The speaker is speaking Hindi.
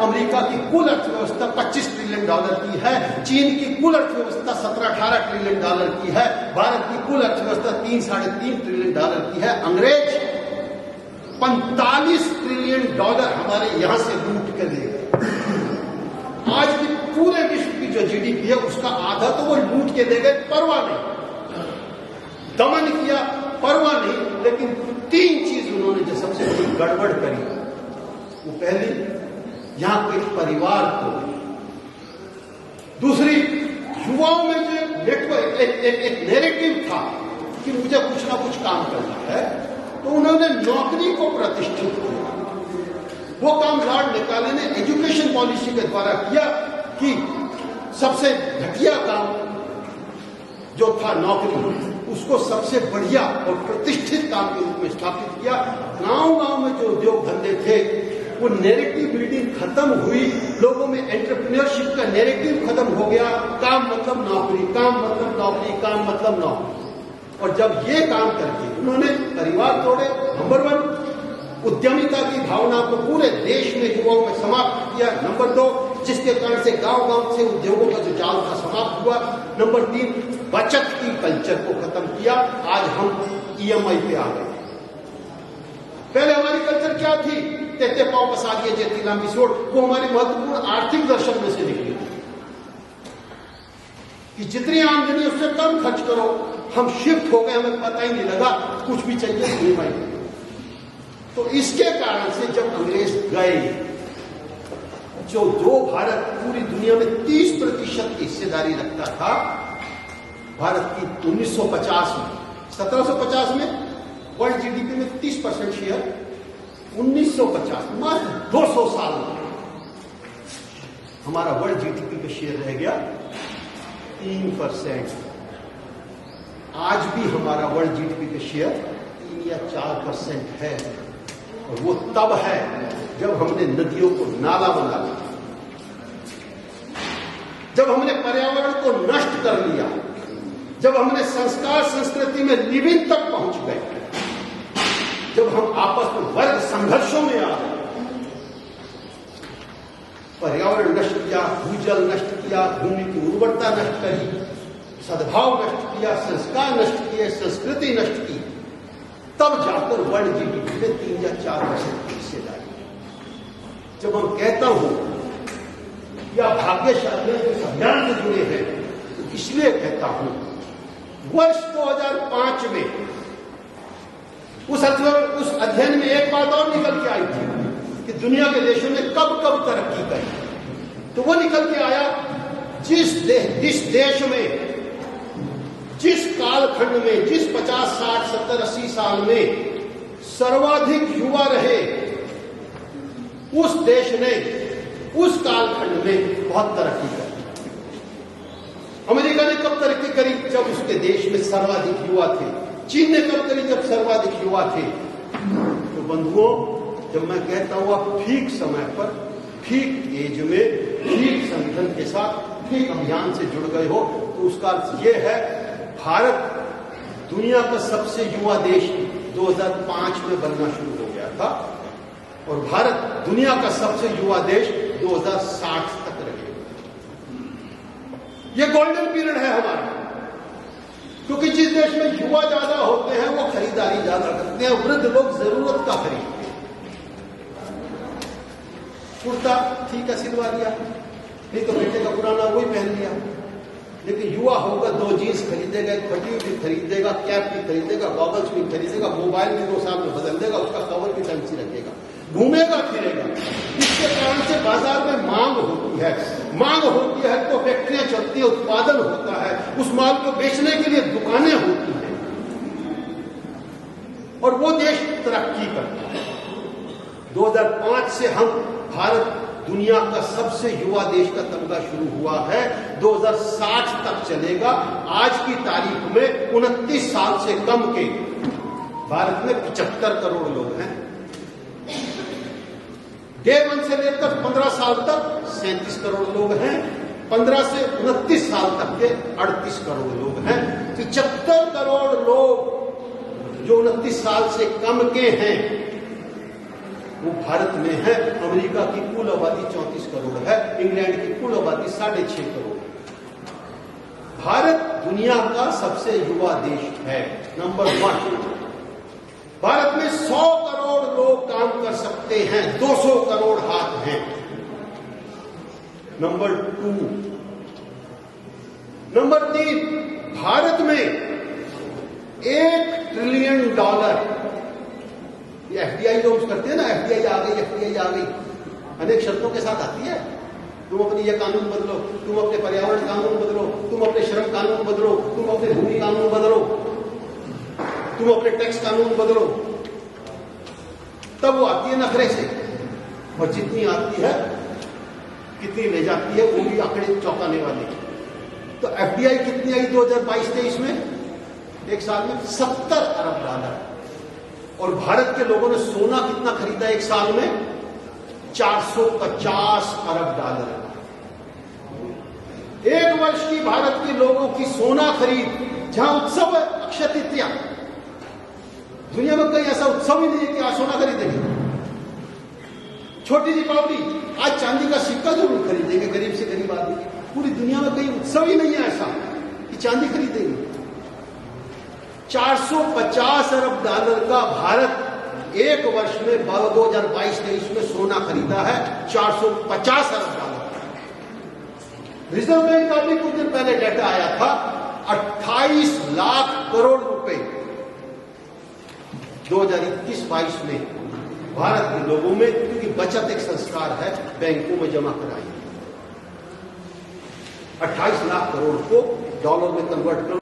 अमेरिका की कुल अर्थव्यवस्था $25 ट्रिलियन की है, चीन की कुल अर्थव्यवस्था 17-18 ट्रिलियन की है, भारत की कुल अर्थव्यवस्था 3-3.5 ट्रिलियन की है। अंग्रेज $45 ट्रिलियन हमारे यहां से लूट के ले गए। आज की पूरे विश्व की जो जीडीपी है उसका आधा तो वो लूट के ले गए, परवाह नहीं, दमन किया, परवाह नहीं। लेकिन 3 चीज उन्होंने जो सबसे बड़ी गड़बड़ करी, वो पहली यहां के परिवार को, दूसरी युवाओं में जो नेटवर्क एक नेरेटिव था कि मुझे कुछ ना कुछ काम करना है, तो उन्होंने नौकरी को प्रतिष्ठित किया। वो काम लॉर्ड मैकाले ने एजुकेशन पॉलिसी के द्वारा किया कि सबसे घटिया काम जो था नौकरी, उसको सबसे बढ़िया और प्रतिष्ठित काम के रूप में स्थापित किया। गांव-गांव में जो उद्योग धंधे थे, वो नैरेटिव बिल्डिंग खत्म हुई, लोगों में एंटरप्रेन्योरशिप का नैरेटिव खत्म हो गया। काम मतलब नौकरी, काम मतलब नौकरी, काम मतलब नौकरी। और जब ये काम करके उन्होंने परिवार तोड़े, नंबर 1 उद्यमिता की भावना को पूरे देश में युवाओं में समाप्त किया, नंबर 2 जिसके कारण से गांव-गांव से उद्योगों का जो जाल था समाप्त हुआ, नंबर 3 बचत की कल्चर को खत्म किया। आज हम ईएमआई पे आ गए। पहले हमारी कल्चर क्या थी? तेते पांव पसा दिए, जेती लंबी सोड़, वो हमारी महत्वपूर्ण आर्थिक दर्शन में से निकली कि जितनी आमदनी उससे कम खर्च करो। हम शिफ्ट हो गए, हमें पता ही नहीं लगा, कुछ भी चाहिए ईएमआई। तो इसके कारण से जब अंग्रेज गए, जो भारत पूरी दुनिया में 30% की हिस्सेदारी रखता था, भारत की 1950 में, 1750 में वर्ल्ड जीडीपी में 30% शेयर, 1950 मात्र 200 साल में हमारा वर्ल्ड जीडीपी का शेयर रह गया 3%। आज भी हमारा वर्ल्ड जीडीपी का शेयर 3 या 4% है। और वो तब है जब हमने नदियों को नाला बना लिया, जब हमने पर्यावरण को नष्ट कर लिया, जब हमने संस्कार संस्कृति में लिविंग तक पहुंच गए, जब हम आपस में वर्ग संघर्षों में आ गए, पर्यावरण नष्ट किया, भूजल नष्ट किया, भूमि की उर्वरता नष्ट करी, सद्भाव नष्ट किया, संस्कार नष्ट किए, संस्कृति नष्ट की, तब जाकर वर्ल्ड जीडीपी में 3 या 4% की हिस्सेदारी। जब हम कहता हूं या भाग्यशाली इस अभियान से जुड़े हैं, तो इसलिए कहता हूं वर्ष 2005 में उस अध्ययन में एक बात और निकल के आई थी कि दुनिया के देशों ने कब कब तरक्की करी। तो वो निकल के आया, जिस देश में, जिस कालखंड में, जिस 50, 60, 70, 80 साल में सर्वाधिक युवा रहे, उस देश ने उस कालखंड में बहुत तरक्की करी। अमेरिका ने कब तरक्की करी? जब उसके देश में सर्वाधिक युवा थे। चीन ने कब करी? जब सर्वाधिक युवा थे। तो बंधुओं, जब मैं कहता हूं आप ठीक समय पर, ठीक एज में, ठीक संगठन के साथ, ठीक अभियान से जुड़ गए हो, तो उसका अर्थ यह है, भारत दुनिया का सबसे युवा देश 2005 में बनना शुरू हो गया था, और भारत दुनिया का सबसे युवा देश 2060 तक रहेगा। ये गोल्डन पीरियड है हमारा, क्योंकि जिस देश में युवा ज्यादा होते हैं वो खरीदारी ज्यादा करते हैं, वृद्ध लोग जरूरत का खरीदते हैं। कुर्ता ठीक है सिलवा लिया, नहीं तो बेटे का पुराना वही पहन लिया। लेकिन युवा होगा, 2 जीन्स खरीदेगा, एक फटी भी खरीदेगा, कैप भी खरीदेगा, गॉगल्स भी खरीदेगा, मोबाइल भी 2 साल में बदल देगा, उसका कवर भी ढंग से रखेगा, घूमेगा फिरेगा। इसके कारण से बाजार में मांग होती है, मांग होती है तो फैक्ट्रियां चलती है, उत्पादन होता है, उस माल को बेचने के लिए दुकानें होती हैं, और वो देश तरक्की करता है। 2005 से हम भारत दुनिया का सबसे युवा देश का तमगा शुरू हुआ है, 2060 तक चलेगा। आज की तारीख में 29 साल से कम के भारत में 75 करोड़ लोग हैं। डे 1 से लेकर 15 साल तक 37 करोड़ लोग हैं, 15 से 29 साल तक के 38 करोड़ लोग हैं। 75 करोड़ लोग जो 29 साल से कम के हैं वो भारत में है। अमेरिका की कुल आबादी 34 इंग्लैंड की कुल आबादी 6.5 करोड़। भारत दुनिया का सबसे युवा देश है, नंबर 1। भारत में 100 करोड़ लोग काम कर सकते हैं, 200 करोड़ हाथ हैं, नंबर 2। नंबर 3, भारत में $1 ट्रिलियन, ये एफडीआई लोग करते हैं ना, एफडीआई आ गई, एफडीआई आ गई, अनेक शर्तों के साथ आती है। तुम अपनी ये कानून बदलो, तुम अपने पर्यावरण कानून बदलो, तुम अपने श्रम कानून बदलो, तुम अपने भूमि कानून बदलो, तुम अपने टैक्स कानून बदलो, तब वो आती है नखरे से। और जितनी आती है कितनी ले जाती है, वो भी आंकड़े चौंकाने वाले। तो एफडीआई कितनी आई 2022-23 में? एक साल में $70 अरब। और भारत के लोगों ने सोना कितना खरीदा एक साल में? $450 अरब। एक वर्ष की भारत के लोगों की सोना खरीद, जहां उत्सव है अक्षय तृतीया, दुनिया में कहीं ऐसा उत्सव ही नहीं है कि आज सोना खरीदेंगे। छोटी दीपावली, आज चांदी का सिक्का जरूर खरीदेंगे गरीब से गरीब आदमी। पूरी दुनिया में कहीं उत्सव ही नहीं है ऐसा कि चांदी खरीदेंगे। $450 अरब का भारत एक वर्ष में 2022-23 में सोना खरीदा है, $450 अरब। रिजर्व बैंक का भी कुछ दिन पहले डाटा आया था, 28 लाख करोड़ रुपए 2021-22 में भारत के लोगों में, क्योंकि बचत एक संस्कार है, बैंकों में जमा कराई। 28 लाख करोड़ को डॉलर में कन्वर्ट करो।